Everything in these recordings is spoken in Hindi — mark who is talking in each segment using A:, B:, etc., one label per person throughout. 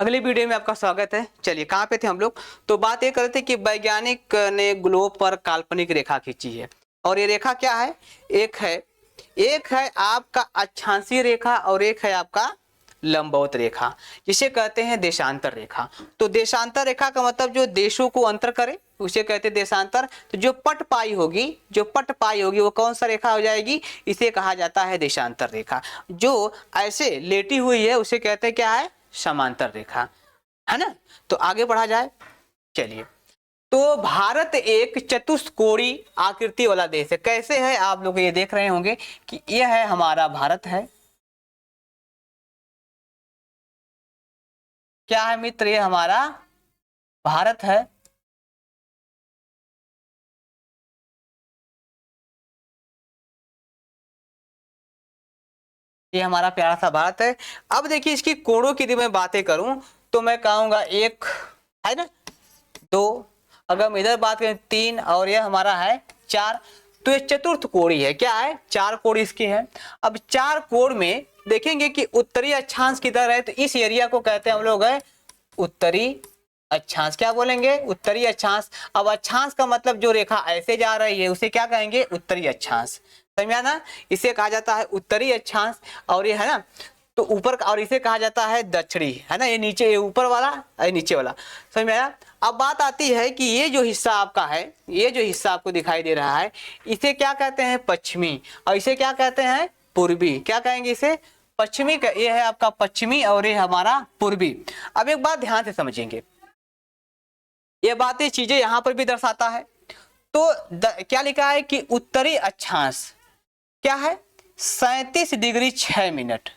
A: अगली वीडियो में आपका स्वागत है। चलिए कहाँ पे थे हम लोग। तो बात ये कर रहे थे कि वैज्ञानिक ने ग्लोब पर काल्पनिक रेखा खींची है और ये रेखा क्या है, एक है आपका अक्षांशीय रेखा और एक है आपका लंबवत रेखा, जिसे कहते हैं देशांतर रेखा। तो देशांतर रेखा का मतलब जो देशों को अंतर करे उसे कहते हैं देशांतर। तो जो पट पाई होगी वो कौन सा रेखा हो जाएगी, इसे कहा जाता है देशांतर रेखा। जो ऐसे लेटी हुई है उसे कहते हैं क्या है, समांतर रेखा, है ना। तो आगे बढ़ा जाए। चलिए, तो भारत एक चतुष्कोणीय आकृति वाला देश है। कैसे है, आप लोग ये देख रहे होंगे कि यह है हमारा भारत है। क्या है मित्र, ये हमारा भारत है। ये हमारा प्यारा सा भारत है। अब देखिए इसकी कोणों की यदि मैं बातें करूं तो मैं कहूंगा एक है ना, दो, अगर हम इधर बात करें तीन, और ये हमारा है चार। तो ये चतुर्थ कोणी है। क्या है, चार कोण इसकी है। अब चार कोण में देखेंगे कि उत्तरी अक्षांश किधर है, तो इस एरिया को कहते हैं हम लोग है उत्तरी अक्षांश। क्या बोलेंगे, उत्तरी अक्षांश। अब अक्षांश का मतलब जो रेखा ऐसे जा रही है उसे क्या कहेंगे, उत्तरी अक्षांश। समझा ना, इसे कहा जाता है उत्तरी अक्षांश। और ये है ना, तो ऊपर का, और इसे कहा जाता है दक्षिणी, है ना। ये नीचे, ये ऊपर वाला, ये नीचे वाला। समझ में आया। अब बात आती है कि ये जो हिस्सा आपका है, ये जो हिस्सा आपको दिखाई दे रहा है, इसे क्या कहते हैं, पश्चिमी, और इसे क्या कहते हैं, पूर्वी। क्या कहेंगे इसे, पश्चिमी। ये है आपका पश्चिमी और ये हमारा पूर्वी। अब एक बात ध्यान से समझेंगे, ये बातें चीजें यहां पर भी दर्शाता है। तो क्या लिखा है कि उत्तरी अक्षांश क्या है, 37 डिग्री 6 मिनट।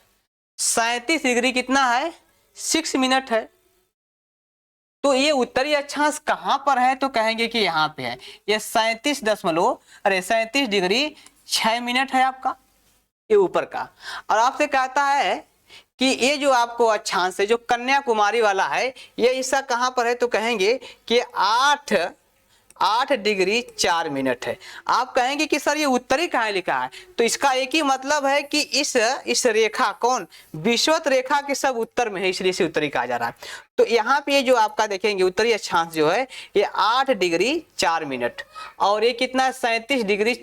A: 37 डिग्री कितना है, 6 मिनट है। तो ये उत्तरी अक्षांश कहां पर है, तो कहेंगे कि यहाँ पे है। ये 37 डिग्री 6 मिनट है आपका, ये ऊपर का। और आपसे कहता है कि ये जो आपको अक्षांश है, जो कन्याकुमारी वाला है, ये हिस्सा कहां पर है, तो कहेंगे कि 8 डिग्री 4 मिनट है। आप कहेंगे कि सर ये उत्तरी कहाँ लिखा है, तो इसका एक ही मतलब है कि इस रेखा, कौन, विषुवत रेखा के सब उत्तर में है, इसलिए इसे उत्तरी कहा जा रहा है। तो यहाँ पे ये जो आपका देखेंगे उत्तरी अक्षांश जो है, ये 8 डिग्री 4 मिनट, और ये कितना, 37 डिग्री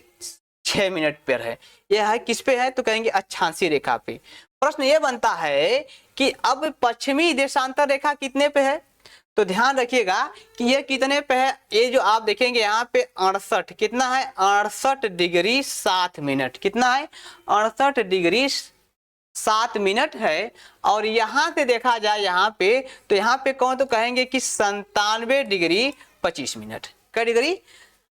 A: 6 मिनट पर है। यह है किस पे है, तो कहेंगे अक्षांशीय रेखा पे। प्रश्न ये बनता है कि अब पश्चिमी देशांतर रेखा कितने पे है, तो ध्यान रखिएगा कि ये कितने पे है। ये जो आप देखेंगे यहाँ पे 68, कितना है, 68 डिग्री 7 मिनट। कितना है, 68 डिग्री 7 मिनट है। और यहाँ से देखा जाए यहाँ पे, तो यहाँ पे कौन, तो कहेंगे कि 97 डिग्री 25 मिनट। क्या डिग्री।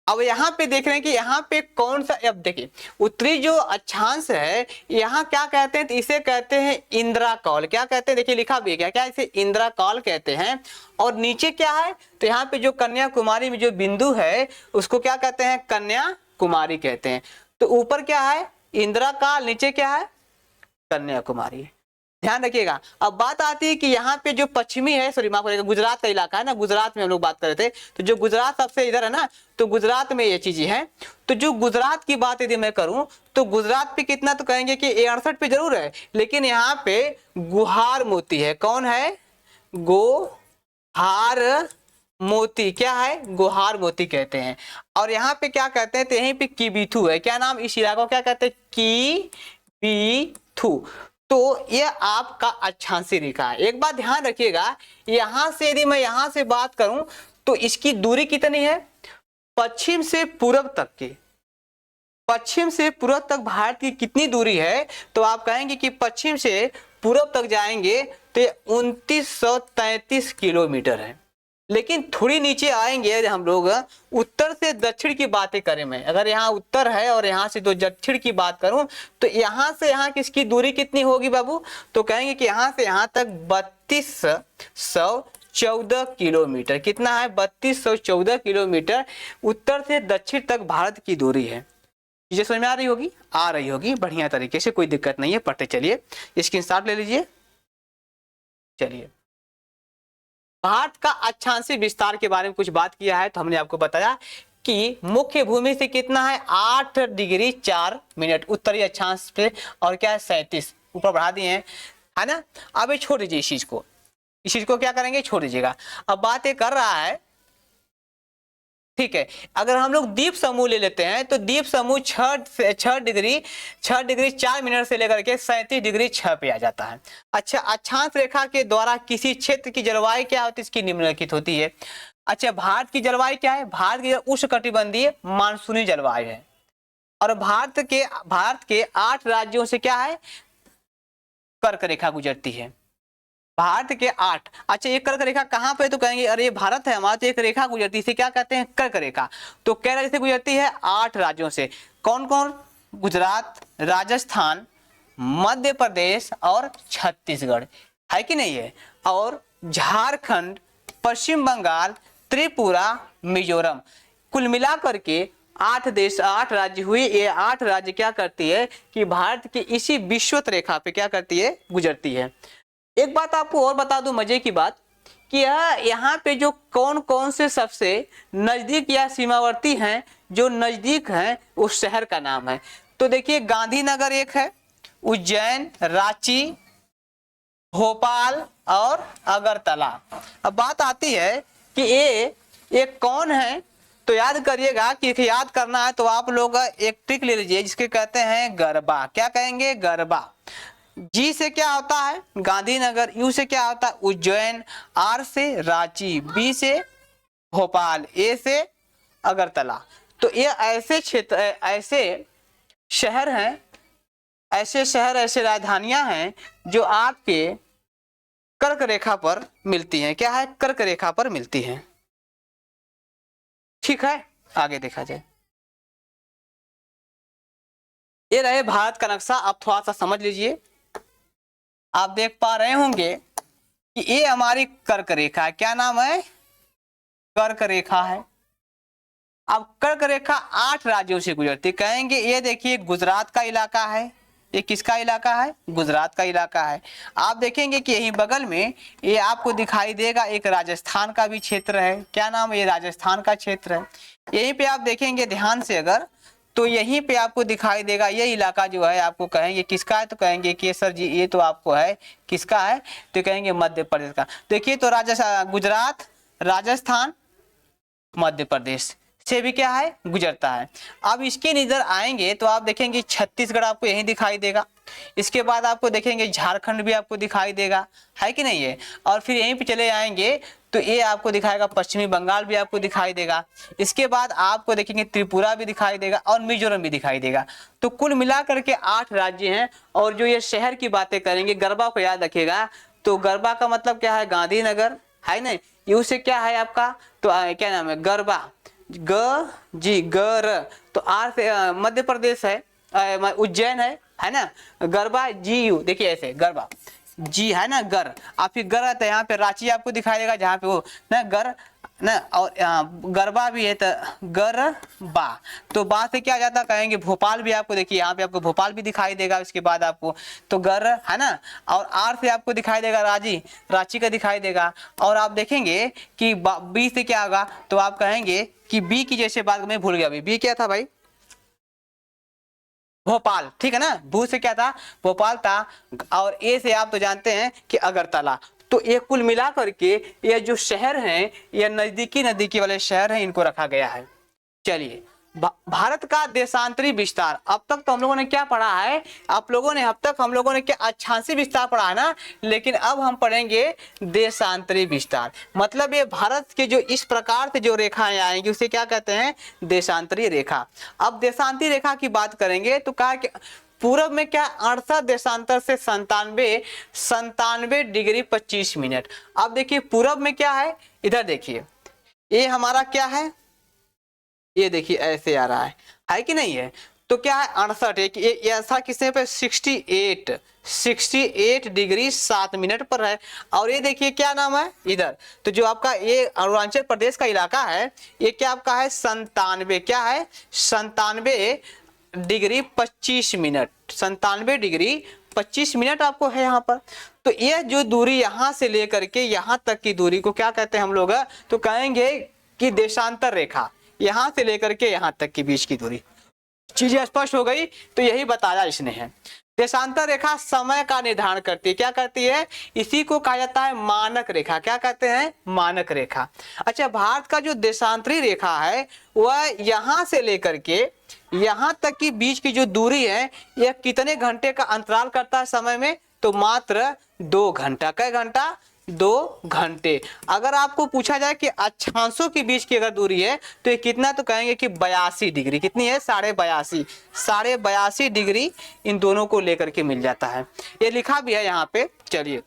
A: अब यहाँ पे देख रहे हैं कि यहाँ पे कौन सा, अब देखिए उत्तरी जो अक्षांश है, यहाँ क्या कहते हैं, तो इसे कहते हैं इंद्राकौल। क्या कहते हैं, देखिए लिखा भी है क्या, इसे इंद्राकौल कहते हैं। और नीचे क्या है, तो यहाँ पे जो कन्याकुमारी में जो बिंदु है उसको क्या कहते हैं, कन्याकुमारी कहते हैं। तो ऊपर क्या है, इंद्राकाल, नीचे क्या है, कन्याकुमारी। ध्यान रखिएगा। अब बात आती है कि यहाँ पे जो पश्चिमी है, सॉरी माफ करिएगा, गुजरात का इलाका है ना, गुजरात में हम लोग बात कर रहे थे। तो जो गुजरात सबसे इधर है ना, तो गुजरात में ये चीजें हैं। तो जो गुजरात की बात यदि मैं करूं, तो गुजरात पे कितना, तो कहेंगे कि 68 पे जरूर है, लेकिन यहाँ पे गुहार मोती है। कौन है, गोहार मोती। क्या है, गुहार मोती कहते हैं। और यहाँ पे क्या कहते हैं, तो यहीं पे कीबीथू है। क्या नाम, इस इलाके को क्या कहते हैं, कीबीथू। तो ये आपका अक्षांशीय रेखा है। एक बात ध्यान रखिएगा, यहां से यदि मैं यहां से बात करूं तो इसकी दूरी कितनी है, पश्चिम से पूर्व तक की, पश्चिम से पूर्व तक भारत की कितनी दूरी है, तो आप कहेंगे कि पश्चिम से पूर्व तक जाएंगे तो 2933 किलोमीटर है। लेकिन थोड़ी नीचे आएंगे यदि हम लोग उत्तर से दक्षिण की बातें करें, मैं अगर यहाँ उत्तर है और यहाँ से तो दक्षिण की बात करूं, तो यहाँ से यहाँ किसकी दूरी कितनी होगी बाबू, तो कहेंगे कि यहाँ से यहाँ तक 3214 किलोमीटर। कितना है, 3214 किलोमीटर उत्तर से दक्षिण तक भारत की दूरी है। चीजें समझ में आ रही होगी, बढ़िया तरीके से, कोई दिक्कत नहीं है। पढ़ते चलिए, स्क्रीनशॉट ले लीजिए। चलिए, भारत का अक्षांशीय विस्तार के बारे में कुछ बात किया है, तो हमने आपको बताया कि मुख्य भूमि से कितना है, 8 डिग्री 4 मिनट उत्तरी अक्षांश पे, और क्या है 37, ऊपर बढ़ा दिए हैं, है ना। अब ये छोड़ दीजिए इस चीज को, इस चीज को क्या करेंगे, छोड़ दीजिएगा। अब बात ये कर रहा है, ठीक है, अगर हम लोग द्वीप समूह ले लेते हैं तो द्वीप समूह 6 डिग्री 4 मिनट से लेकर के 37 डिग्री 6 पे आ जाता है। अच्छा, अक्षांश रेखा के द्वारा किसी क्षेत्र की जलवायु क्या होती है, इसकी निम्नलिखित होती है। अच्छा, भारत की जलवायु क्या है, भारत की उष्णकटिबंधीय मानसूनी जलवायु है। और भारत के 8 राज्यों से क्या है, कर्क रेखा गुजरती है। भारत के 8, अच्छा ये कर्क रेखा कहां पे, तो कहेंगे अरे ये भारत है हमारा, तो एक रेखा गुजरती है, इसे क्या कहते हैं, कर्क रेखा। तो क्या राज्य से गुजरती है, 8 राज्यों से। कौन कौन, गुजरात, राजस्थान, मध्य प्रदेश और छत्तीसगढ़, है कि नहीं है, और झारखंड, पश्चिम बंगाल, त्रिपुरा, मिजोरम, कुल मिलाकर के 8 राज्य हुई। ये 8 राज्य क्या करती है कि भारत की इसी विषुवत रेखा पे क्या करती है, गुजरती है। एक बात आपको और बता दूं मजे की बात, कि यहाँ पे जो कौन कौन से सबसे नजदीक या सीमावर्ती हैं, जो नजदीक हैं उस शहर का नाम है। तो देखिए गांधीनगर एक है, उज्जैन, रांची, भोपाल और अगरतला। अब बात आती है कि ये कौन है, तो याद करिएगा कि याद करना है तो आप लोग एक ट्रिक ले लीजिए जिसके कहते हैं गरबा। क्या कहेंगे, गरबा। जी से क्या होता है, गांधीनगर, यू से क्या होता है, उज्जैन, आर से रांची, बी से भोपाल, ए से अगरतला। तो ये ऐसे क्षेत्र, ऐसे शहर हैं, ऐसे राजधानियां हैं जो आपके कर्क रेखा पर मिलती हैं। क्या है, कर्क रेखा पर मिलती हैं। ठीक है, आगे देखा जाए। ये रहे भारत का नक्शा, आप थोड़ा सा समझ लीजिए। आप देख पा रहे होंगे कि ये हमारी कर्क रेखा है। क्या नाम है, कर्क रेखा है। अब कर्क रेखा 8 राज्यों से गुजरती, कहेंगे ये देखिए गुजरात का इलाका है। ये किसका इलाका है, गुजरात का इलाका है। आप देखेंगे कि यही बगल में ये आपको दिखाई देगा एक राजस्थान का भी क्षेत्र है। क्या नाम है, ये राजस्थान का क्षेत्र है। यहीं पे आप देखेंगे ध्यान से अगर, तो यहीं पे आपको दिखाई देगा ये इलाका जो है, आपको कहेंगे किसका है, तो कहेंगे कि सर जी ये तो आपको है किसका है, तो कहेंगे मध्य प्रदेश का। देखिए तो गुजरात, राजस्थान, मध्य प्रदेश से भी क्या है, गुजरता है। अब इसके इधर आएंगे तो आप देखेंगे छत्तीसगढ़ आपको यहीं दिखाई देगा। इसके बाद आपको देखेंगे झारखंड भी आपको दिखाई देगा, है कि नहीं है। और फिर यहीं पे चले आएंगे तो ये आपको दिखाएगा पश्चिमी बंगाल भी आपको दिखाई देगा। इसके बाद आपको देखेंगे त्रिपुरा भी दिखाई देगा और मिजोरम भी दिखाई देगा। तो कुल मिलाकर के 8 राज्य हैं। और जो ये शहर की बातें करेंगे, गरबा को याद रखिएगा। तो गरबा का मतलब क्या है, गांधीनगर, है ना। यू से क्या है आपका, तो क्या नाम है, गरबा, ग जी गर, तो आर से मध्य प्रदेश है, उज्जैन है ना। गरबा जी यू, देखिए ऐसे गरबा जी है ना, गर। आप फिर गर आता है, यहाँ पे रांची आपको दिखाई देगा जहाँ पे वो ना गर ना, और गरबा भी है तो गरबा। तो बा से क्या जाता, कहेंगे भोपाल भी आपको, देखिए यहाँ पे आपको भोपाल भी दिखाई देगा। इसके बाद आपको तो गर है ना, और आर से आपको दिखाई देगा रांची का दिखाई देगा। और आप देखेंगे कि बी से क्या होगा, तो आप कहेंगे कि बी की जैसे बात मैं भूल गया, बी क्या था भाई, भोपाल, ठीक है ना। भू से क्या था, भोपाल था। और ए से आप तो जानते हैं कि अगरतला। तो ये कुल मिलाकर के ये जो शहर हैं, ये नजदीकी वाले शहर हैं, इनको रखा गया है। चलिए, भारत का देशांतरी विस्तार। अब तक तो हम लोगों ने क्या पढ़ा है, अब तक हम लोगों ने क्या अक्षांशीय विस्तार पढ़ा है ना, लेकिन अब हम पढ़ेंगे देशांतरी विस्तार। मतलब ये भारत के जो इस प्रकार से जो रेखाएं आएंगी उसे क्या कहते हैं, देशांतरी रेखा। अब देशांतरी रेखा की बात करेंगे तो कहा कि पूरब में क्या 68 देशांतर से 97 डिग्री 25 मिनट। अब देखिए पूरब में क्या है, इधर देखिए ये हमारा क्या है, ये देखिए ऐसे आ रहा है कि नहीं है। तो क्या है 68, ये ऐसा किसने पे 68 डिग्री 7 मिनट पर है। और ये देखिए क्या नाम है इधर, तो जो आपका ये अरुणाचल प्रदेश का इलाका है, ये क्या आपका है 97, क्या है 97 डिग्री 25 मिनट, 97 डिग्री 25 मिनट आपको है यहाँ पर। तो ये जो दूरी यहाँ से लेकर के यहाँ तक की दूरी को क्या कहते हैं हम लोग, तो कहेंगे कि देशांतर रेखा। यहां से लेकर के यहां तक के बीच की दूरी। चीजें स्पष्ट हो गई, तो यही बताया इसने है। देशांतर रेखा समय का निर्धारण करती है। क्या करती है? इसी को कहा जाता है मानक रेखा। क्या कहते हैं? मानक रेखा। अच्छा, भारत का जो देशांतरी रेखा है वह यहां से लेकर के यहां तक की बीच की जो दूरी है यह कितने घंटे का अंतराल करता है समय में? तो मात्र 2 घंटा। कै घंटा? 2 घंटे। अगर आपको पूछा जाए कि अक्षांशों के बीच की अगर दूरी है तो ये कितना, तो कहेंगे कि 82 डिग्री। कितनी है? 82.5 डिग्री इन दोनों को लेकर के मिल जाता है। ये लिखा भी है यहाँ पे। चलिए,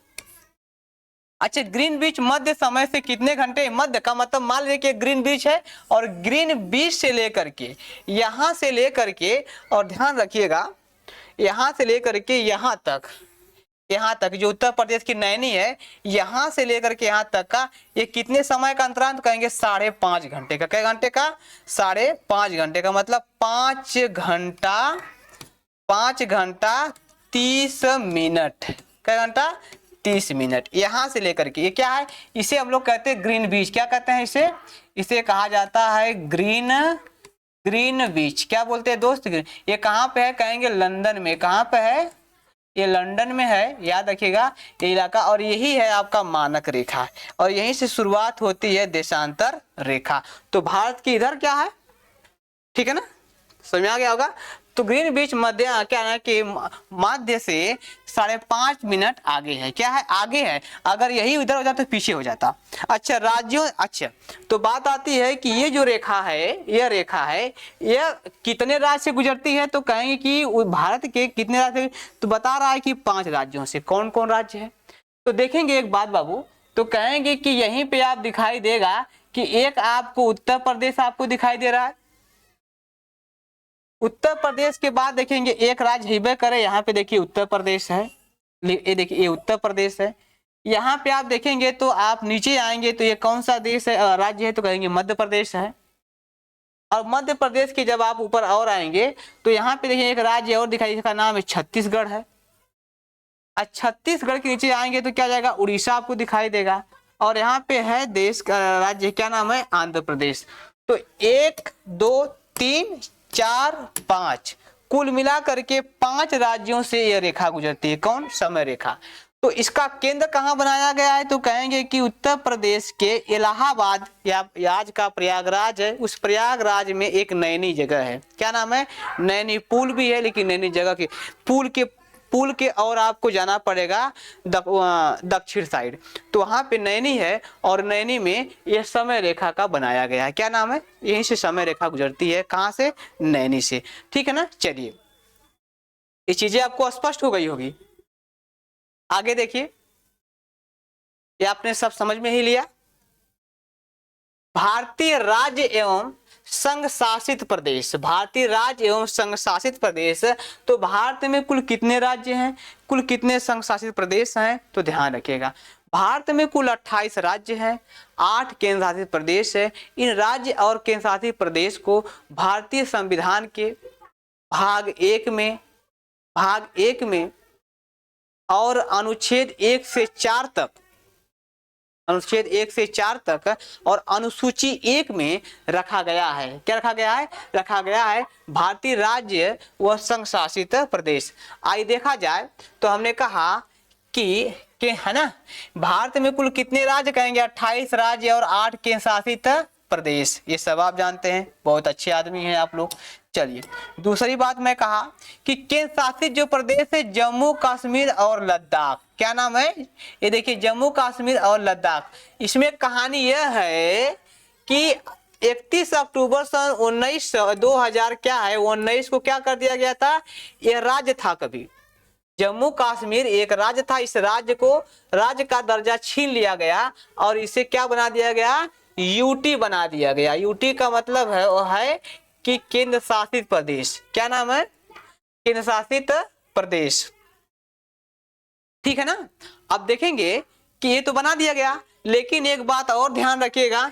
A: अच्छा, ग्रीनविच मध्य समय से कितने घंटे? मध्य का मतलब मान लीजिए कि ग्रीनविच है और ग्रीनविच से लेकर के यहां से लेकर के, और ध्यान रखिएगा यहां से लेकर के यहाँ तक जो उत्तर प्रदेश की नैनी है, यहां से लेकर के यहाँ तक का ये कितने समय का अंतराल? तो कहेंगे 5.5 घंटे का। कै घंटे का? 5.5 घंटे का, मतलब 5 घंटा 30 मिनट। कै घंटा? 30 मिनट। यहां से लेकर के ये क्या है? इसे हम लोग कहते हैं ग्रीनविच। क्या कहते हैं इसे? इसे कहा जाता है ग्रीनविच। क्या बोलते हैं दोस्त? ये कहाँ पे है? कहेंगे लंदन में। कहाँ पे है? ये लंदन में है, याद रखिएगा ये इलाका। और यही है आपका मानक रेखा, और यहीं से शुरुआत होती है देशांतर रेखा। तो भारत की इधर क्या है? ठीक है ना, समझ में आ गया होगा। तो ग्रीनविच मध्य क्या है कि मध्य से 5.5 मिनट आगे है। क्या है? आगे है। अगर यही उधर हो जाता तो पीछे हो जाता। अच्छा, राज्यों, अच्छा, तो बात आती है कि ये जो रेखा है, यह रेखा है, यह कितने राज्य से गुजरती है? तो कहेंगे कि भारत के कितने राज्य? तो बता रहा है कि 5 राज्यों से। कौन कौन राज्य है? तो देखेंगे एक बात बाबू, तो कहेंगे कि यहीं पे आप दिखाई देगा कि एक आपको उत्तर प्रदेश आपको दिखाई दे रहा है। उत्तर प्रदेश के बाद देखेंगे एक राज्य हिबे करे, यहाँ पे देखिए उत्तर प्रदेश है। ये देखिए ये उत्तर प्रदेश है। यहाँ पे आप देखेंगे तो आप नीचे आएंगे तो ये कौन सा देश है, राज्य है? तो कहेंगे मध्य प्रदेश है। और मध्य प्रदेश के जब आप ऊपर और आएंगे तो यहाँ पे देखिए एक राज्य और दिखाई, इसका नाम है छत्तीसगढ़ है। छत्तीसगढ़ के नीचे आएंगे तो क्या जाएगा? उड़ीसा आपको दिखाई देगा। और यहाँ पे है देश का राज्य, क्या नाम है? आंध्र प्रदेश। तो 1 2 3 4 5 कुल मिला करके 5 राज्यों से यह रेखा गुजरती है। कौन? समय रेखा। तो इसका केंद्र कहाँ बनाया गया है? तो कहेंगे कि उत्तर प्रदेश के इलाहाबाद या आज का प्रयागराज है, उस प्रयागराज में एक नैनी जगह है। क्या नाम है? नैनी। पुल भी है, लेकिन नैनी जगह के पुल के और आपको जाना पड़ेगा दक्षिण साइड, तो वहां पे नैनी है। और नैनी में यह समय रेखा का बनाया गया है। क्या नाम है? यहीं से समय रेखा गुजरती है। कहां से? नैनी से। ठीक है ना। चलिए, ये चीजें आपको स्पष्ट हो गई होगी। आगे देखिए, ये आपने सब समझ में ही लिया। भारतीय राज्य एवं संघ शासित प्रदेश। भारतीय राज्य एवं संघ शासित प्रदेश। तो भारत में कुल कितने राज्य हैं? कुल कितने संघ शासित प्रदेश हैं? तो ध्यान रखिएगा, भारत में कुल 28 राज्य हैं, 8 केंद्र शासित प्रदेश है। इन राज्य और केंद्र शासित प्रदेश को भारतीय संविधान के भाग 1 में और अनुच्छेद 1 से 4 तक, अनुच्छेद 1 से 4 तक और अनुसूची 1 में रखा गया है। क्या रखा गया है? रखा गया है भारतीय राज्य व संघ शासित प्रदेश। आइए देखा जाए तो हमने कहा कि है ना, भारत में कुल कितने राज्य? कहेंगे 28 राज्य और 8 केंद्र शासित प्रदेश। ये सब आप जानते हैं, बहुत अच्छे आदमी हैं आप लोग। चलिए, दूसरी बात मैं कहा कि केंद्र शासित जो प्रदेश है जम्मू कश्मीर और लद्दाख। क्या नाम है? ये देखिए जम्मू कश्मीर और लद्दाख। इसमें कहानी यह है कि 31 अक्टूबर सन 2000 क्या है 19 को क्या कर दिया गया था? यह राज्य था। कभी जम्मू कश्मीर एक राज्य था, इस राज्य को राज्य का दर्जा छीन लिया गया और इसे क्या बना दिया गया? यूटी बना दिया गया। यूटी का मतलब है वो है कि केंद्र शासित प्रदेश। क्या नाम है? केंद्र शासित प्रदेश। ठीक है ना। अब देखेंगे कि ये तो बना दिया गया, लेकिन एक बात और ध्यान रखिएगा,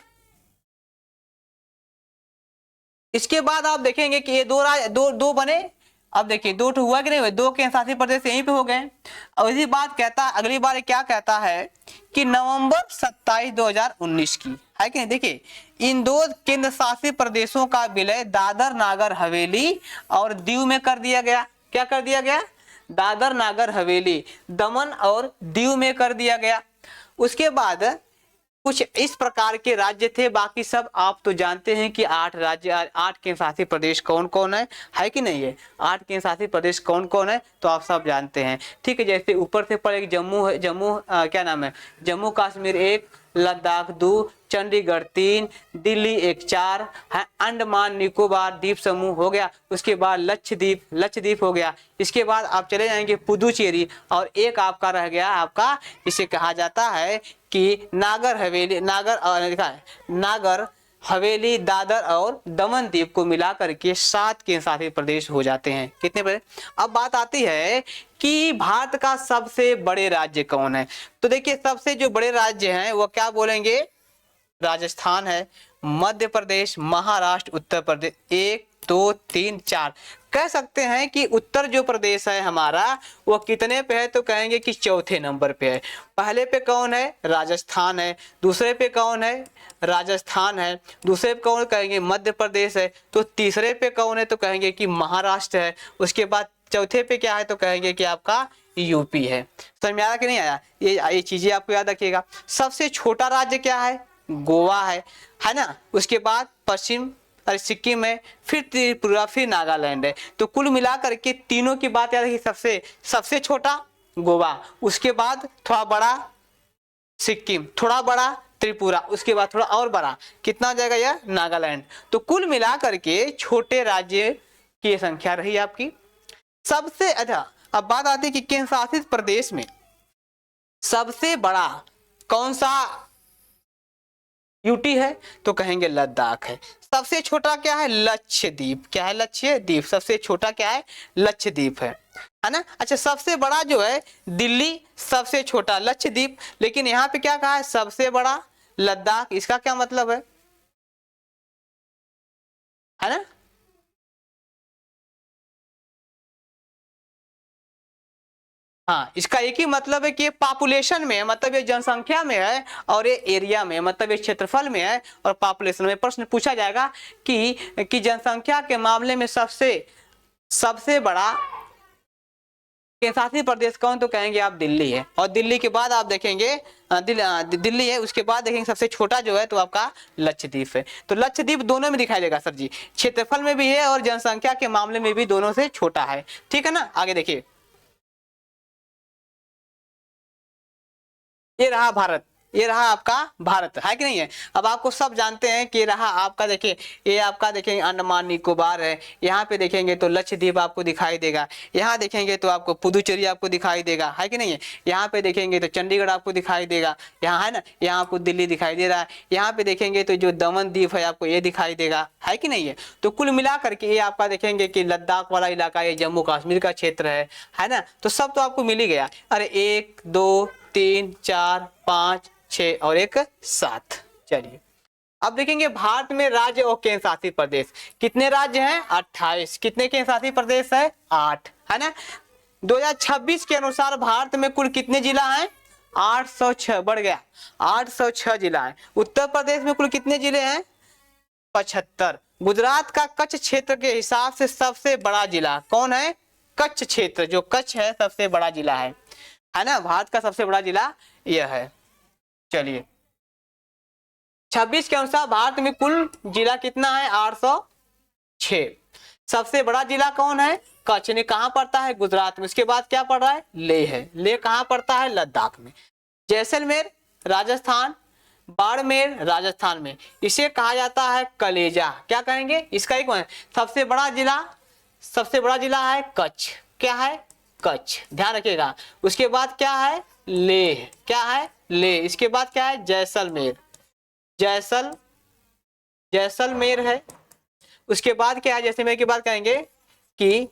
A: इसके बाद आप देखेंगे कि ये दो बने। अब देखिए 2 हुआ कि नहीं हुआ? 2 केंद्र शासित प्रदेश यहीं पे हो गए। और इसी बात कहता है, अगली बार क्या कहता है कि नवंबर 27 2019 की है कि नहीं। देखिए इन 2 केंद्र शासित प्रदेशों का विलय दादर नागर हवेली और दीव में कर दिया गया। क्या कर दिया गया? दादर नागर हवेली, दमन और दीव में कर दिया गया। उसके बाद कुछ इस प्रकार के राज्य थे, बाकी सब आप तो जानते हैं कि 8 राज्य, 8 केंद्र शासित प्रदेश कौन कौन है कि नहीं है? 8 केंद्र शासित प्रदेश कौन कौन है तो आप सब जानते हैं, ठीक है। जैसे ऊपर से पड़े जम्मू है, क्या नाम है, जम्मू कश्मीर 1, लद्दाख 2, चंडीगढ़ 3, दिल्ली 1, 4 है, अंडमान निकोबार द्वीप समूह हो गया। उसके बाद लक्षद्वीप हो गया। इसके बाद आप चले जाएंगे पुदुचेरी, और एक आपका रह गया आपका, इसे कहा जाता है कि नागर हवेली, दादर और दमन द्वीप को मिलाकर के 7 केंद्र शासित प्रदेश हो जाते हैं। कितने प्रदेश? अब बात आती है कि भारत का सबसे बड़े राज्य कौन है? तो देखिए, सबसे जो बड़े राज्य हैं वो क्या बोलेंगे? राजस्थान है, मध्य प्रदेश, महाराष्ट्र, उत्तर प्रदेश। 1 2 3 4 कह सकते हैं कि उत्तर जो प्रदेश है हमारा वो कितने पे है तो कहेंगे कि चौथे नंबर पे है। पहले पे कौन है? राजस्थान है। दूसरे पे कौन है? राजस्थान है। दूसरे पे कौन कहेंगे? मध्य प्रदेश है। तो तीसरे पे कौन है तो कहेंगे कि महाराष्ट्र है। उसके बाद चौथे पे क्या है तो कहेंगे कि आपका यूपी है। समझ में आया कि नहीं आया? ये चीजें आपको याद रखिएगा। सबसे छोटा राज्य क्या है? गोवा है ना। उसके बाद सिक्किम है, फिर त्रिपुरा, फिर नागालैंड है। तो कुल मिलाकर के तीनों की बात याद रखिए। सबसे छोटा गोवा, उसके बाद थोड़ा बड़ा सिक्किम, थोड़ा बड़ा त्रिपुरा, उसके बाद थोड़ा और बड़ा कितना हो जाएगा यह? नागालैंड। तो कुल मिलाकर के छोटे राज्य की संख्या रही आपकी सबसे अच्छा। अब बात आती है कि केंद्र शासित प्रदेश में सबसे बड़ा कौन सा यूटी है तो कहेंगे लद्दाख है। सबसे छोटा क्या है? लक्षद्वीप। क्या है? लक्षद्वीप। सबसे छोटा क्या है? लक्षद्वीप है ना। अच्छा, सबसे बड़ा जो है दिल्ली, सबसे छोटा लक्षद्वीप। लेकिन यहाँ पे क्या कहा है? सबसे बड़ा लद्दाख। इसका क्या मतलब है ना? हाँ, इसका एक ही मतलब है कि ये पॉपुलेशन में है, मतलब ये जनसंख्या में है, और ये एरिया में, मतलब ये क्षेत्रफल में है और पॉपुलेशन में। प्रश्न पूछा जाएगा कि जनसंख्या के मामले में सबसे बड़ा केंद्र शासित प्रदेश कौन तो कहेंगे आप दिल्ली है। और दिल्ली के बाद आप देखेंगे दिल्ली है। उसके बाद देखेंगे सबसे छोटा जो है तो आपका लक्षद्वीप है। तो लक्षद्वीप दोनों में दिखाई देगा सर जी, क्षेत्रफल में भी है और जनसंख्या के मामले में भी दोनों से छोटा है। ठीक है ना। आगे देखिए, ये रहा भारत, ये रहा आपका भारत, है कि नहीं है? अब आपको सब जानते हैं कि रहा आपका, देखिए ये आपका देखेंगे अंडमान निकोबार है। यहाँ पे देखेंगे तो लक्षद्वीप आपको दिखाई देगा। यहाँ देखेंगे तो आपको पुदुचेरी आपको दिखाई देगा, है कि नहीं है? यहाँ पे देखेंगे तो चंडीगढ़ आपको दिखाई देगा, यहाँ है ना। यहाँ आपको दिल्ली दिखाई दे रहा है। यहाँ पे देखेंगे तो जो दमन द्वीप है आपको ये दिखाई देगा, है कि नहीं है? तो कुल मिला करके ये आपका देखेंगे कि लद्दाख वाला इलाका ये जम्मू कश्मीर का क्षेत्र है ना। तो सब तो आपको मिल ही गया। अरे 1 2 3 4 5 6 और 1 7। चलिए, अब देखेंगे भारत में राज्य और केंद्र शासित प्रदेश कितने राज्य हैं? 28। कितने केंद्र शासित प्रदेश है? 8, है ना। 2026 के अनुसार भारत में कुल कितने जिला हैं? 806, बढ़ गया 806 जिला है। उत्तर प्रदेश में कुल कितने जिले हैं? 75। गुजरात का कच्छ क्षेत्र के हिसाब से सबसे बड़ा जिला कौन है? कच्छ क्षेत्र, जो कच्छ है सबसे बड़ा जिला है ना। भारत का सबसे बड़ा जिला यह है। चलिए, 26 के अनुसार भारत में कुल जिला कितना है? 806। सबसे बड़ा जिला कौन है? कच्छ। ने कहां पड़ता है? गुजरात में। उसके बाद क्या पड़ रहा है? लेह है। लेह कहां पड़ता है? लद्दाख में। जैसलमेर राजस्थान, बाड़मेर राजस्थान में। इसे कहा जाता है कलेजा। क्या कहेंगे? इसका एक सबसे बड़ा जिला है कच्छ। क्या है? कच्छ, ध्यान रखिएगा। उसके बाद क्या है? लेह। क्या है? लेह। इसके बाद क्या है? जैसलमेर। जैसलमेर है। उसके बाद क्या है? जैसलमेर के बाद कहेंगे कि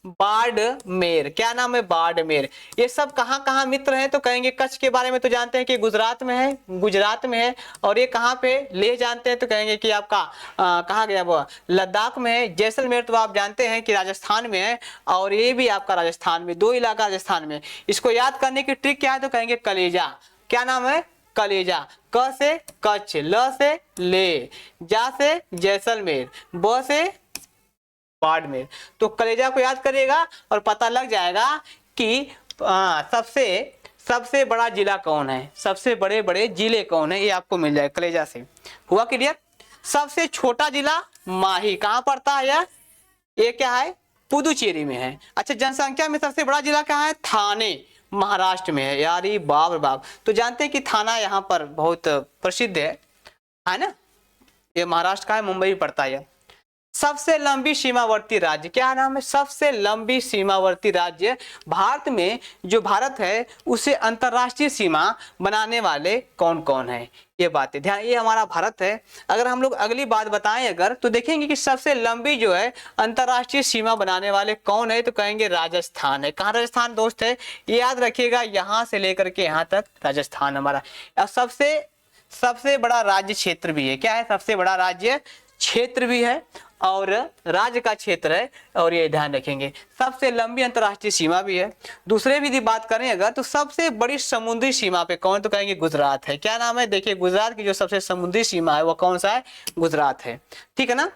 A: बाड़मेर। क्या नाम है? बाड़मेर। ये सब कहाँ मित्र हैं तो कहेंगे कच्छ के बारे में तो जानते हैं कि गुजरात में है। और ये कहाँ पे? लेह जानते हैं तो कहेंगे कि आपका कहाँ गया वो? लद्दाख में है। जैसलमेर तो आप जानते हैं कि राजस्थान में है, और ये भी आपका राजस्थान में, 2 इलाका राजस्थान में। इसको याद करने की ट्रिक क्या है तो कहेंगे कलेजा। क्या नाम है? कलेजा। क से कच्छ, ल से ले, जा से जैसलमेर, ब से बाड़मेर। तो कलेजा को याद करिएगा और पता लग जाएगा कि सबसे बड़ा जिला कौन है, सबसे बड़े बड़े जिले कौन है, ये आपको मिल जाएगा कलेजा से। हुआ क्लियर? सबसे छोटा जिला माही, कहाँ पड़ता है यह? ये क्या है? पुदुचेरी में है। अच्छा, जनसंख्या में सबसे बड़ा जिला कहाँ है? थाने, महाराष्ट्र में है। यार ये बाप रे बाप, तो जानते हैं कि थाना यहाँ पर बहुत प्रसिद्ध है ना? ये महाराष्ट्र का है, मुंबई में पड़ता है। सबसे लंबी सीमावर्ती राज्य, क्या नाम है? सबसे लंबी सीमावर्ती राज्य भारत में, जो भारत है उसे अंतरराष्ट्रीय सीमा बनाने वाले कौन कौन है, ये बातें ध्यान। ये हमारा भारत है। अगर हम लोग अगली बात बताएं अगर, तो देखेंगे कि सबसे लंबी जो है अंतरराष्ट्रीय सीमा बनाने वाले कौन है, तो कहेंगे राजस्थान है। कहाँ राजस्थान दोस्त है? ये याद रखिएगा, यहाँ से लेकर के यहाँ तक राजस्थान हमारा। और सबसे बड़ा राज्य क्षेत्र भी है। क्या है? सबसे बड़ा राज्य क्षेत्र भी है और राज्य का क्षेत्र है, और ये ध्यान रखेंगे। सबसे लंबी अंतरराष्ट्रीय सीमा भी है। दूसरे भी बात करें अगर, तो सबसे बड़ी समुद्री सीमा पे कौन, तो कहेंगे गुजरात है। क्या नाम है? देखिए, गुजरात की जो सबसे समुद्री सीमा है वो कौन सा है? गुजरात है। ठीक है ना?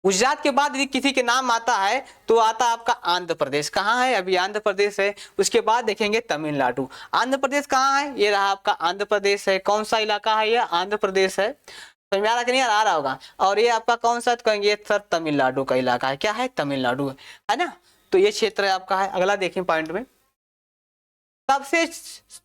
A: गुजरात के बाद यदि किसी के नाम आता है तो आता आपका आंध्र प्रदेश। कहाँ है? अभी आंध्र प्रदेश है। उसके बाद देखेंगे तमिलनाडु। आंध्र प्रदेश कहाँ है? ये रहा आपका आंध्र प्रदेश है। कौन सा इलाका है? ये आंध्र प्रदेश है। समझ में आ रहा कि नहीं आ रहा होगा? और ये आपका कौन सा, तो कहेंगे सर तमिलनाडु का इलाका है। क्या है? तमिलनाडु है ना? तो ये क्षेत्र है आपका है। अगला देखें पॉइंट में, सबसे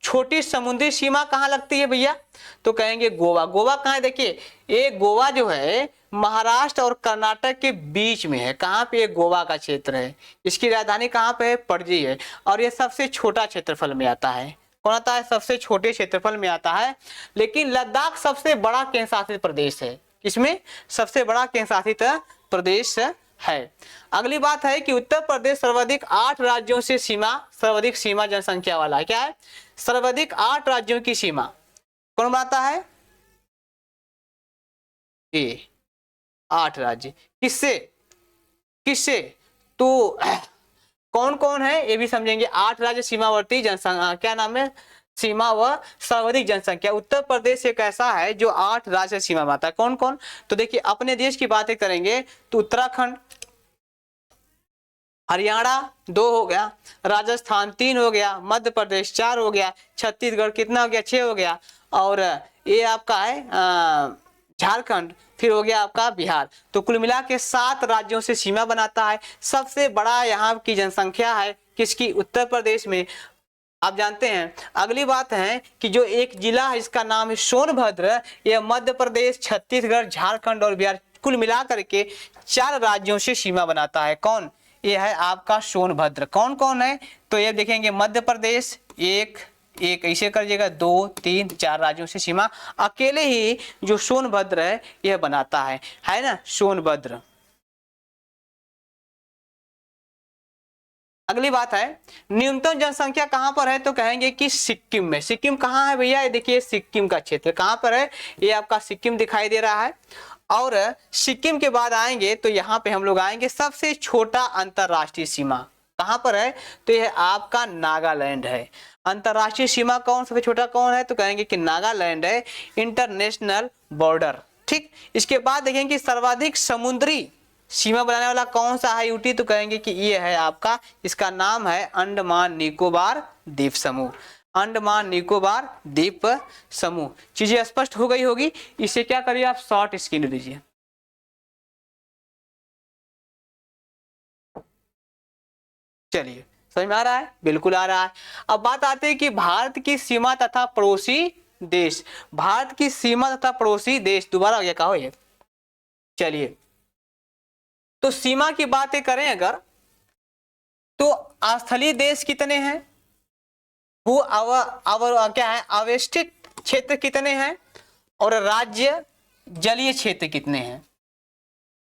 A: छोटी समुद्री सीमा कहाँ लगती है भैया, तो कहेंगे गोवा। गोवा कहाँ है? देखिए, ये गोवा जो है महाराष्ट्र और कर्नाटक के बीच में है। कहाँ पे? गोवा का क्षेत्र है। इसकी राजधानी कहाँ पे है? पणजी है। और ये सबसे छोटा क्षेत्रफल में आता है। कौन आता है? सबसे छोटे क्षेत्रफल में आता है। लेकिन लद्दाख सबसे बड़ा केंद्र शासित प्रदेश है। किसमें? सबसे बड़ा केंद्र शासित प्रदेश है। अगली बात है कि उत्तर प्रदेश सर्वाधिक 8 राज्यों से सर्वाधिक सीमा जनसंख्या वाला है। क्या है? सर्वाधिक 8 राज्यों की सीमा कौन बनाता है? ये 8 राज्य। किससे? तो कौन कौन है ये भी समझेंगे। 8 राज्य सीमावर्ती जनसंख्या, क्या नाम है? सीमा व सर्वाधिक जनसंख्या। उत्तर प्रदेश एक ऐसा है जो 8 राज्य सीमा बनाता है। कौन कौन? तो देखिए, अपने देश की बातें करेंगे तो उत्तराखंड, हरियाणा 2 हो गया, राजस्थान 3 हो गया, मध्य प्रदेश 4 हो गया, छत्तीसगढ़ कितना हो गया? 6 हो गया, और ये आपका है झारखंड, फिर हो गया आपका बिहार। तो कुल मिला के 7 राज्यों से सीमा बनाता है। सबसे बड़ा यहाँ की जनसंख्या है किसकी? उत्तर प्रदेश में। आप जानते हैं, अगली बात है कि जो एक जिला है इसका नाम है सोनभद्र। यह मध्य प्रदेश, छत्तीसगढ़, झारखंड और बिहार कुल मिलाकर के 4 राज्यों से सीमा बनाता है। कौन? ये है आपका सोनभद्र। कौन कौन है? तो ये देखेंगे, मध्य प्रदेश एक ऐसे करिएगा, 2 3 4 राज्यों से सीमा अकेले ही जो सोनभद्र है यह बनाता है ना? सोनभद्र। अगली बात है, न्यूनतम जनसंख्या कहां पर है, तो कहेंगे कि सिक्किम में। सिक्किम कहां है भैया? ये देखिए, सिक्किम का क्षेत्र कहां पर है? ये आपका सिक्किम दिखाई दे रहा है। और सिक्किम के बाद आएंगे तो यहाँ पे हम लोग आएंगे सबसे छोटा अंतरराष्ट्रीय सीमा कहां पर है, तो यह आपका नागालैंड है। अंतरराष्ट्रीय सीमा कौन सबसे छोटा कौन है, तो कहेंगे कि नागालैंड है, इंटरनेशनल बॉर्डर। ठीक, इसके बाद देखेंगे सर्वाधिक समुद्री सीमा बनाने वाला कौन सा है यूटी, तो कहेंगे कि ये है आपका, इसका नाम है अंडमान निकोबार द्वीप समूह। अंडमान निकोबार द्वीप समूह। चीजें स्पष्ट हो गई होगी। इसे क्या करिए आप शॉर्ट स्क्रीन लीजिए। चलिए, समझ में आ रहा है? बिल्कुल आ रहा है। अब बात आती है कि भारत की सीमा तथा पड़ोसी देश। भारत की सीमा तथा पड़ोसी देश, दोबारा हो गया कहो ये। चलिए, तो सीमा की बातें करें अगर, तो स्थलीय देश कितने हैं, वो क्या है अवेष्टित क्षेत्र कितने हैं, और राज्य जलीय क्षेत्र कितने हैं।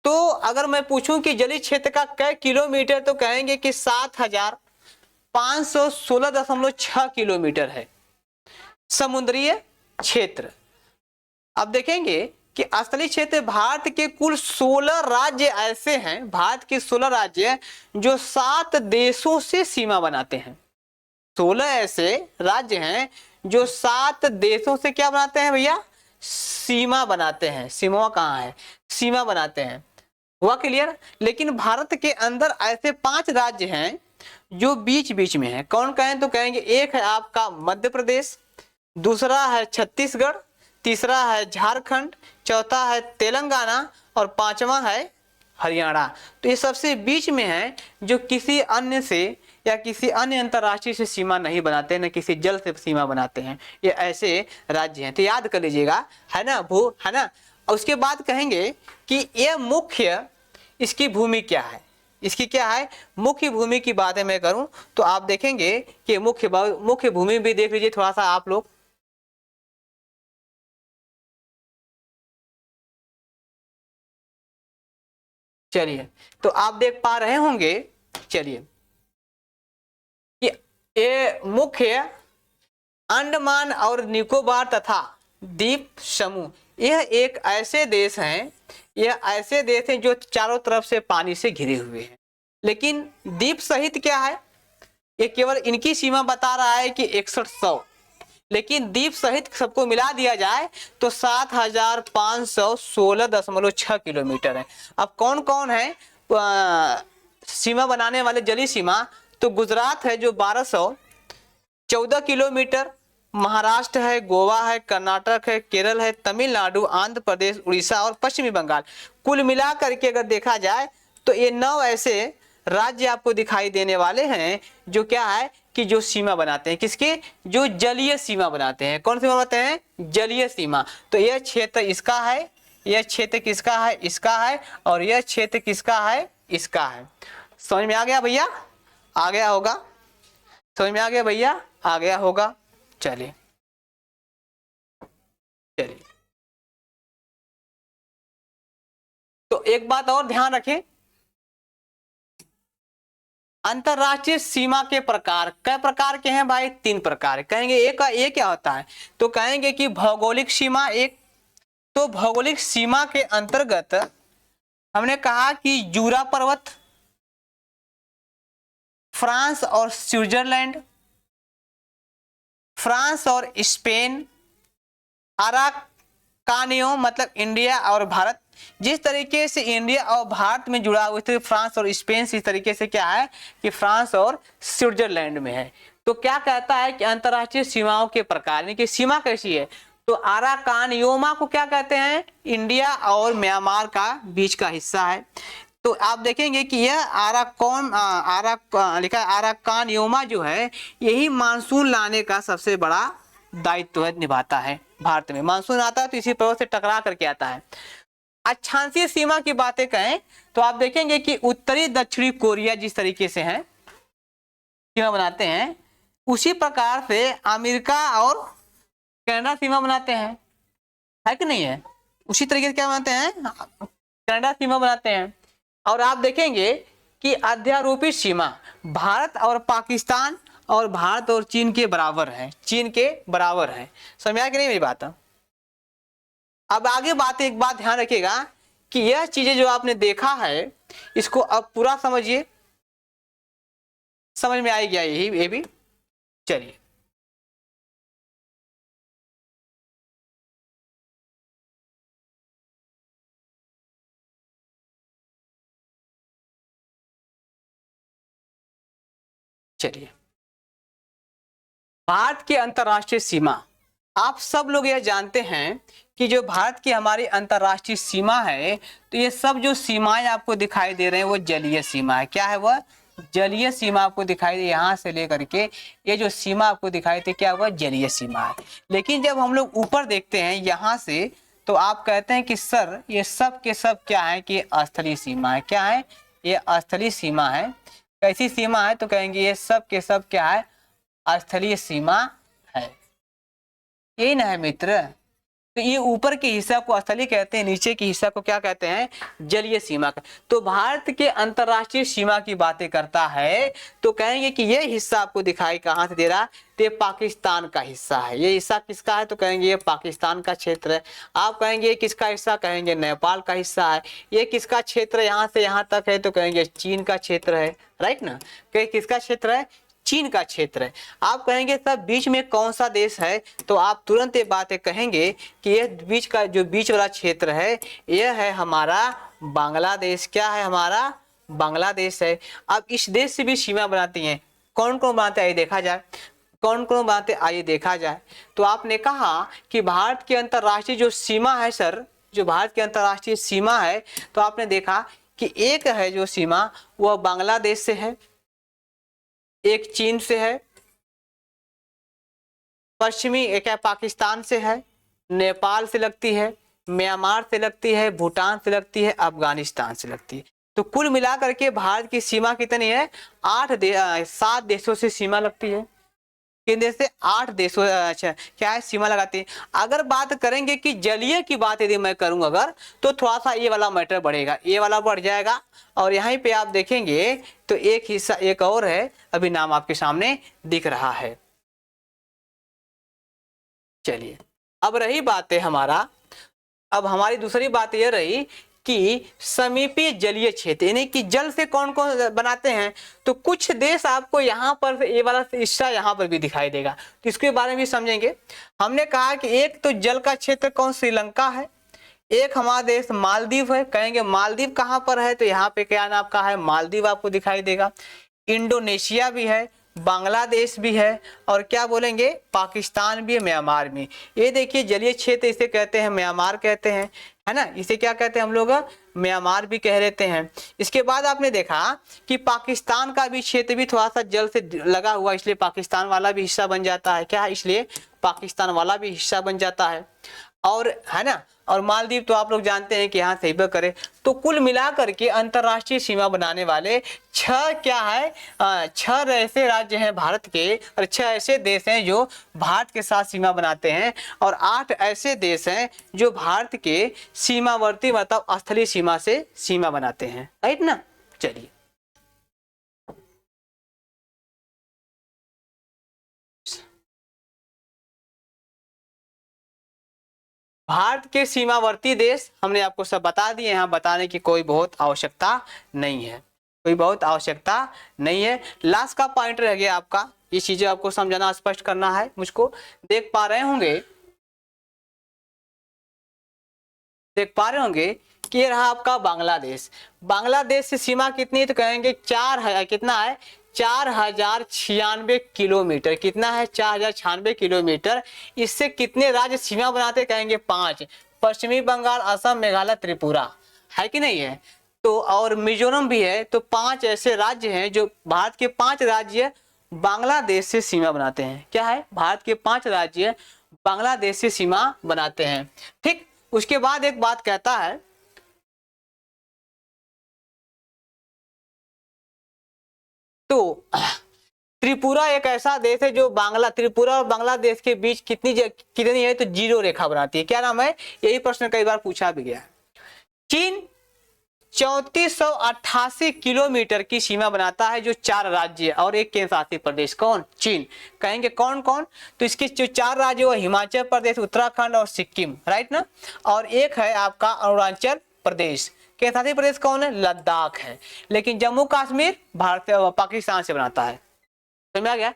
A: तो अगर मैं पूछूं कि जलीय क्षेत्र का कै किलोमीटर, तो कहेंगे कि 7516.6 किलोमीटर है समुद्रीय क्षेत्र। अब देखेंगे कि स्थलीय क्षेत्र, भारत के कुल 16 राज्य ऐसे हैं, भारत के 16 राज्य जो 7 देशों से सीमा बनाते हैं। 16 ऐसे राज्य हैं जो 7 देशों से क्या बनाते हैं भैया, सीमा बनाते हैं। सीमा कहाँ है, सीमा बनाते हैं। हुआ क्लियर। लेकिन भारत के अंदर ऐसे 5 राज्य हैं जो बीच बीच में है। कौन कहें तो कहेंगे, एक है आपका मध्य प्रदेश, दूसरा है छत्तीसगढ़, तीसरा है झारखंड, चौथा है तेलंगाना और पांचवा है हरियाणा। तो ये सबसे बीच में है, जो किसी अन्य से या किसी अन्य अंतर्राष्ट्रीय से सीमा नहीं बनाते, न किसी जल से सीमा बनाते हैं। ये ऐसे राज्य हैं, तो याद कर लीजिएगा, है ना, है ना। और उसके बाद कहेंगे कि ये मुख्य, इसकी भूमि क्या है, इसकी क्या है मुख्य भूमि की बातें मैं करूं तो आप देखेंगे कि मुख्य भूमि भी देख लीजिए थोड़ा सा आप लोग। चलिए, तो आप देख पा रहे होंगे, चलिए, कि ये मुख्य अंडमान और निकोबार तथा द्वीप समूह, यह एक ऐसे देश हैं, यह ऐसे देश हैं जो चारों तरफ से पानी से घिरे हुए हैं। लेकिन द्वीप सहित क्या है, ये केवल इनकी सीमा बता रहा है कि 6100, लेकिन द्वीप सहित सबको मिला दिया जाए तो 7516.6 किलोमीटर है। अब कौन कौन है सीमा बनाने वाले जलीय सीमा, तो गुजरात है जो 1214 किलोमीटर, महाराष्ट्र है, गोवा है, कर्नाटक है, केरल है, तमिलनाडु, आंध्र प्रदेश, उड़ीसा और पश्चिमी बंगाल। कुल मिला करके अगर देखा जाए तो ये 9 ऐसे राज्य आपको दिखाई देने वाले हैं जो क्या है कि जो सीमा बनाते हैं, किसके, जो जलीय सीमा बनाते हैं। कौन सीमा बनाते हैं, जलीय सीमा। तो यह क्षेत्र इसका है, यह क्षेत्र किसका है, इसका है, और यह क्षेत्र किसका है, इसका है। समझ में आ गया भैया, आ गया होगा, समझ में आ गया भैया, आ गया होगा। चलिए चलिए, तो एक बात और ध्यान रखें, अंतरराष्ट्रीय सीमा के प्रकार कई प्रकार के हैं भाई, 3 प्रकार। कहेंगे एक ये क्या होता है, तो कहेंगे कि भौगोलिक सीमा एक, तो भौगोलिक सीमा के अंतर्गत हमने कहा कि जूरा पर्वत, फ्रांस और स्विट्जरलैंड, फ्रांस और स्पेन, अराकानियो मतलब इंडिया और भारत। जिस तरीके से इंडिया और भारत में जुड़ा हुआ है फ्रांस और स्पेन से, इस तरीके से क्या है कि फ्रांस और स्विट्जरलैंड में है। तो क्या कहता है कि अंतरराष्ट्रीय सीमाओं के प्रकार, यानी कि सीमा कैसी है, तो अराकानियोमा को क्या कहते हैं, इंडिया और म्यांमार का बीच का हिस्सा है। तो आप देखेंगे कि यह लिखा अराकानियोमा जो है, यही मानसून लाने का सबसे बड़ा दायित्व निभाता है। भारत में मानसून आता है तो इसी पर्वत से टकरा करके आता है। अक्षांशीय सीमा की बातें कहें तो आप देखेंगे कि उत्तरी दक्षिणी कोरिया जिस तरीके से है सीमा बनाते हैं, उसी प्रकार से अमेरिका और कनाडा सीमा बनाते हैं, है कि नहीं है, उसी तरीके से क्या बनाते हैं, कनाडा सीमा बनाते हैं। और आप देखेंगे कि अध्यारोपित सीमा भारत और पाकिस्तान और भारत और चीन के बराबर है, चीन के बराबर है। समझ में आया कि नहीं मेरी बात। अब आगे बात, एक बात ध्यान रखिएगा कि यह चीजें जो आपने देखा है इसको अब पूरा समझिए, समझ में आएगी ये भी। चलिए, चलिए, भारत की अंतरराष्ट्रीय सीमा, आप सब लोग यह जानते हैं कि जो भारत की हमारी अंतरराष्ट्रीय सीमा है, तो ये सब जो सीमाएं आपको दिखाई दे रहे हैं वो जलीय सीमा है। क्या है वह, जलीय सीमा आपको दिखाई दे, यहाँ से लेकर के ये जो सीमा आपको दिखाई दे क्या हुआ, जलीय सीमा है। लेकिन जब हम लोग ऊपर देखते हैं यहाँ से, तो आप कहते हैं कि सर ये सब के सब क्या है कि स्थलीय सीमा है। क्या है, ये स्थलीय सीमा है। कैसी सीमा है, तो कहेंगे ये सब के सब क्या है, स्थलीय सीमा है। यही ना है मित्र। तो ये ऊपर के हिस्सा को स्थलीय कहते हैं, नीचे के हिस्सा को क्या कहते हैं, जलीय सीमा। तो भारत के अंतरराष्ट्रीय सीमा की बातें करता है तो कहेंगे कि ये हिस्सा आपको दिखाई कहाँ से दे रहा है, तो ये पाकिस्तान का हिस्सा है। ये हिस्सा किसका है, तो कहेंगे ये पाकिस्तान का क्षेत्र है। आप कहेंगे ये किसका हिस्सा, कहेंगे नेपाल का हिस्सा है। ये किसका क्षेत्र यहाँ से यहाँ तक है, तो कहेंगे चीन का क्षेत्र है, राइट ना। किसका क्षेत्र है, चीन का क्षेत्र है। आप कहेंगे सर बीच में कौन सा देश है, तो आप तुरंत ये बात कहेंगे कि ये बीच का जो बीच वाला क्षेत्र है यह है हमारा बांग्लादेश। क्या है हमारा? बांग्लादेश है। अब इस देश से भी सीमा बनाती हैं। कौन कौन बनाते हैं आइए देखा जाए, कौन कौन बनाते आइए देखा जाए। तो आपने कहा कि भारत की अंतरराष्ट्रीय जो सीमा है सर, जो भारत की अंतरराष्ट्रीय सीमा है, तो आपने देखा कि एक है जो सीमा वह बांग्लादेश से है, एक चीन से है, पश्चिमी एक है पाकिस्तान से है, नेपाल से लगती है, म्यांमार से लगती है, भूटान से लगती है, अफगानिस्तान से लगती है। तो कुल मिलाकर के भारत की सीमा कितनी है? 7 देशों से सीमा लगती है। किन देश से? 8 देशों, अच्छा क्या है, सीमा लगाती है। अगर बात करेंगे कि जलीय की बात यदि मैं करूं अगर, तो थोड़ा सा ये वाला मैटर बढ़ेगा, ये वाला बढ़ जाएगा। और यहीं पे आप देखेंगे तो एक हिस्सा एक और है, अभी नाम आपके सामने दिख रहा है। चलिए अब रही बात है हमारा, अब हमारी दूसरी बात यह रही कि समीपीय जलीय क्षेत्र, यानी कि जल से कौन कौन बनाते हैं। तो कुछ देश आपको यहाँ पर ये वाला हिस्सा यहाँ पर भी दिखाई देगा, तो इसके बारे में भी समझेंगे। हमने कहा कि एक तो जल का क्षेत्र कौन? श्रीलंका है। एक हमारा देश मालदीव है। कहेंगे मालदीव कहाँ पर है, तो यहाँ पे क्या नाम का है? मालदीव आपको दिखाई देगा। इंडोनेशिया भी है, बांग्लादेश भी है, और क्या बोलेंगे? पाकिस्तान भी है, म्यांमार भी। ये देखिए जलीय क्षेत्र इसे कहते हैं, म्यांमार कहते हैं, है ना। इसे क्या कहते हैं हम लोग? म्यांमार भी कह लेते हैं। इसके बाद आपने देखा कि पाकिस्तान का भी क्षेत्र भी थोड़ा सा जल से लगा हुआ, इसलिए पाकिस्तान वाला भी हिस्सा बन जाता है। क्या है? इसलिए पाकिस्तान वाला भी हिस्सा बन जाता है, और है ना। और मालदीव तो आप लोग जानते हैं कि यहाँ से ही करे। तो कुल मिलाकर के अंतरराष्ट्रीय सीमा बनाने वाले 6 क्या है, 6 ऐसे राज्य हैं भारत के, और 6 ऐसे देश हैं जो भारत के साथ सीमा बनाते हैं, और 8 ऐसे देश हैं जो भारत के सीमावर्ती मतलब स्थलीय सीमा से सीमा बनाते हैं, राइट ना। चलिए भारत के सीमावर्ती देश हमने आपको सब बता दिए, यहाँ बताने की कोई बहुत आवश्यकता नहीं है, कोई बहुत आवश्यकता नहीं है। लास्ट का पॉइंट रह गया आपका, ये चीजें आपको समझाना स्पष्ट करना है मुझको। देख पा रहे होंगे, देख पा रहे होंगे कि ये रहा आपका बांग्लादेश। बांग्लादेश से सीमा कितनी है, तो कहेंगे 4 है, कितना है? 4096 किलोमीटर। कितना है? 4096 किलोमीटर। इससे कितने राज्य सीमा बनाते? कहेंगे 5। पश्चिमी बंगाल, असम, मेघालय, त्रिपुरा, है कि नहीं है? तो और मिजोरम भी है। तो 5 ऐसे राज्य हैं जो भारत के 5 राज्य बांग्लादेश से सीमा बनाते हैं। क्या है? भारत के 5 राज्य बांग्लादेश से सीमा बनाते हैं। ठीक, उसके बाद एक बात कहता है, तो त्रिपुरा एक ऐसा देश है जो त्रिपुरा और बांग्लादेश के बीच कितनी है, तो 0 रेखा बनाती है। क्या नाम है? यही प्रश्न कई बार पूछा भी गया है। चीन 3488 किलोमीटर की सीमा बनाता है, जो 4 राज्य और एक केंद्र शासित प्रदेश। कौन? चीन। कहेंगे कौन कौन, तो इसके जो 4 राज्य वो हिमाचल प्रदेश, उत्तराखंड और सिक्किम, राइट ना। और एक है आपका अरुणाचल प्रदेश। केंद्र शासित प्रदेश कौन है? लद्दाख है। लेकिन जम्मू कश्मीर भारत से पाकिस्तान से बनाता है, समझ में आ गया।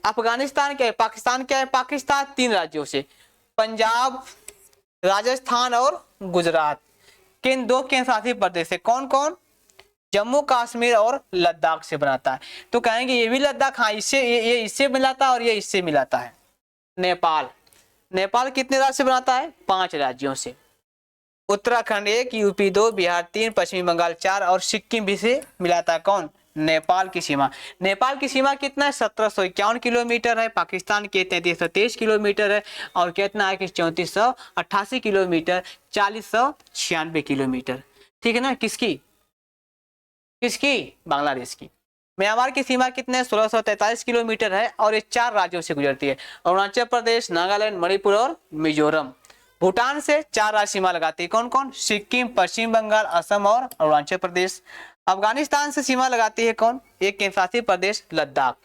A: अफगानिस्तान क्या है? पाकिस्तान क्या है? पाकिस्तान 3 राज्यों से, पंजाब, राजस्थान और गुजरात। किन 2 केंद्र शासित प्रदेश है, कौन कौन? जम्मू कश्मीर और लद्दाख से बनाता है। तो कहेंगे ये भी लद्दाख, हाँ इससे ये इससे मिलाता है और ये इससे मिलाता है। नेपाल, नेपाल कितने राज्य से बनाता है? 5 राज्यों से। उत्तराखंड 1, यूपी 2, बिहार 3, पश्चिमी बंगाल 4 और सिक्किम भी से मिलाता है। कौन? नेपाल की सीमा। नेपाल की सीमा कितना है? 1751 किलोमीटर है। पाकिस्तान के 3323 किलोमीटर है, और कितना है कि 3488 किलोमीटर, 4096 किलोमीटर। ठीक है ना। किसकी? किसकी? बांग्लादेश की। म्यांमार की सीमा कितने? 1643 किलोमीटर है, और ये 4 राज्यों से गुजरती है, अरुणाचल प्रदेश, नागालैंड, मणिपुर और मिजोरम। भूटान से 4 राज्य सीमा लगाती है। कौन कौन? सिक्किम, पश्चिम बंगाल, असम और अरुणाचल प्रदेश। अफगानिस्तान से सीमा लगाती है कौन? एक केंद्र शासित प्रदेश लद्दाख।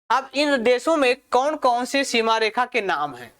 A: अब इन देशों में कौन कौन सी सीमा रेखा के नाम हैं?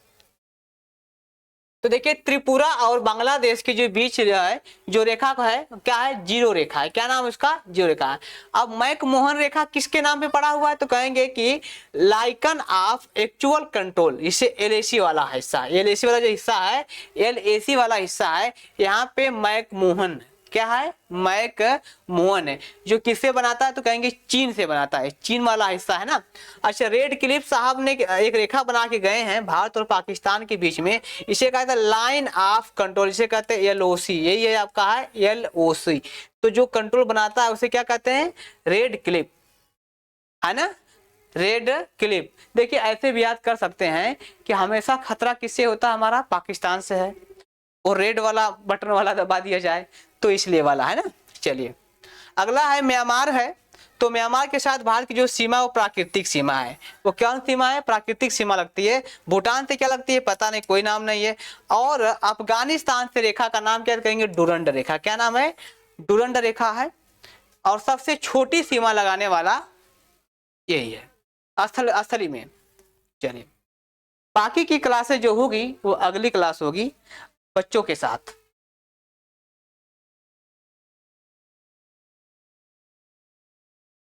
A: तो देखिए त्रिपुरा और बांग्लादेश के जो बीच है जो रेखा का है क्या है, जीरो रेखा है। क्या नाम है उसका, जीरो रेखा है। अब मैकमोहन रेखा किसके नाम पे पड़ा हुआ है, तो कहेंगे कि लाइकन ऑफ एक्चुअल कंट्रोल, इसे एलएसी वाला हिस्सा, एलएसी वाला जो हिस्सा है, एलएसी वाला हिस्सा है, यहाँ पे मैकमोहन क्या है, मैकमोहन है। जो किससे बनाता है, तो कहेंगे चीन से बनाता है, चीन वाला हिस्सा है ना। अच्छा, रेड क्लिफ साहब ने एक रेखा बना के गए हैं भारत और पाकिस्तान के बीच में, इसे कहते हैं लाइन ऑफ कंट्रोल, इसे कहते हैं एलओसी, यही है आपका है एलओसी। तो जो कंट्रोल बनाता है उसे क्या कहते हैं, रेड क्लिफ, है ना, रेड क्लिफ। देखिए ऐसे भी याद कर सकते हैं कि हमेशा खतरा किससे होता है, हमारा पाकिस्तान से है, और रेड वाला बटन वाला दबा दिया जाए तो इसलिए वाला है ना। चलिए अगला है म्यांमार है। तो म्यांमार के साथ भारत की जो सीमा वो प्राकृतिक सीमा है, वो कौन सीमा है, प्राकृतिक सीमा लगती है। भूटान से क्या लगती है पता नहीं, कोई नाम नहीं है। और अफगानिस्तान से रेखा का नाम क्या कहेंगे, डुरंड रेखा। क्या नाम है, डुरंड रेखा है। और सबसे छोटी सीमा लगाने वाला यही है स्थली में। चलिए बाकी की क्लासें जो होगी वो अगली क्लास होगी बच्चों के साथ।